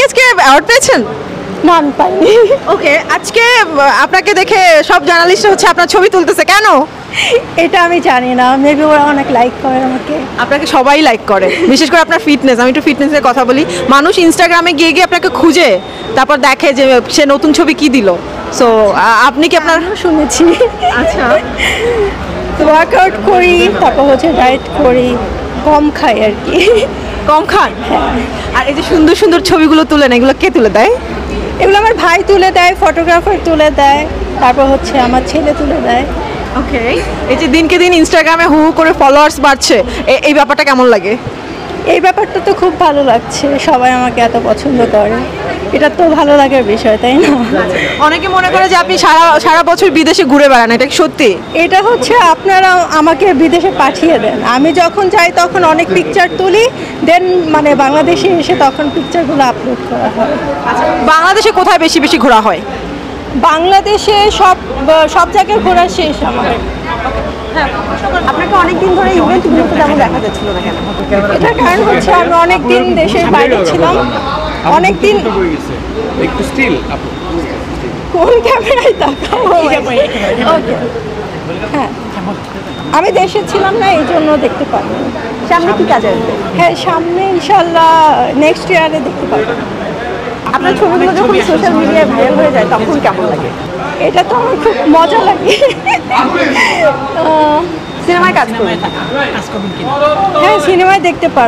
আজকে অ্যাওয়ার্ড পেয়েছেন? না আমি পাইনি। ওকে, আজকে আপনাকে দেখে সব জার্নালিস্ট হচ্ছে আপনার ছবি তুলতেছে কেন? এটা আমি জানি না, মেবি ওরা অনেক লাইক করে আমাকে। আপনাকে সবাই লাইক করে, বিশেষ করে আপনার ফিটনেস। আমি একটু ফিটনেসের কথা বলি। মানুষ ইনস্টাগ্রামে গিয়ে গিয়ে আপনাকে খুঁজে তারপর দেখে যে সে নতুন ছবি কি দিল। সো আপনি কি আপনার শুনেছি। আচ্ছা, ওয়ার্কআউট করি, তারপর হচ্ছে ডায়েট করি, কম খাই আর কি। কম খান? আর এই যে সুন্দর সুন্দর ছবিগুলো তুলেন, এগুলো কে তুলে দেয়? এগুলো আমার ভাই তুলে দেয়, ফটোগ্রাফার তুলে দেয়, তারপর হচ্ছে আমার ছেলে তুলে দেয়। ওকে, এই যে দিনকে দিন ইনস্টাগ্রামে হু হু করে ফলোয়ার্স বাড়ছে, এই ব্যাপারটা কেমন লাগে? এই ব্যাপারটা তো খুব ভালো লাগছে, সবাই আমাকে এত পছন্দ করে, এটা তো ভালো লাগার বিষয়, তাই না? অনেকে মনে করে যে আপনি সারা সারা বছর বিদেশে ঘুরে বেড়ান, এটা কি সত্যি? এটা হচ্ছে আপনারা আমাকে বিদেশে পাঠিয়ে দেন, আমি যখন যাই তখন অনেক পিকচার তুলি, দেন মানে বাংলাদেশে এসে তখন পিকচারগুলো আপলোড করা হয়। বাংলাদেশে কোথায় বেশি বেশি ঘোরা হয়? বাংলাদেশে সব সব জায়গায় ঘোরা শেষ আমার। আপনাকে অনেকদিন ধরে ইভেন্টগুলোতে তেমন দেখা যাচ্ছিল না কেন? এটার কারণ হচ্ছে আমি অনেক দিন দেশের বাইরে ছিলাম, অনেক দিন। একটু স্টিল আপু, কোন ক্যামেরায় তাকাবো? ওকে, হ্যাঁ, আমি দেশে ছিলাম না, এই জন্য দেখতে পাবো। সামনে কি কাজ আসবে? হ্যাঁ, সামনে ইনশাল্লাহ নেক্সট ইয়ারে দেখতে পাবো। আপনার ছবিগুলো যখন সোশ্যাল মিডিয়ায় ভাইরাল হয়ে যায় তখন কেমন লাগে? এটা তো আমার খুব মজা লাগে। সিনেমায় কাজ করবেন? হ্যাঁ, সিনেমায় দেখতে পারো।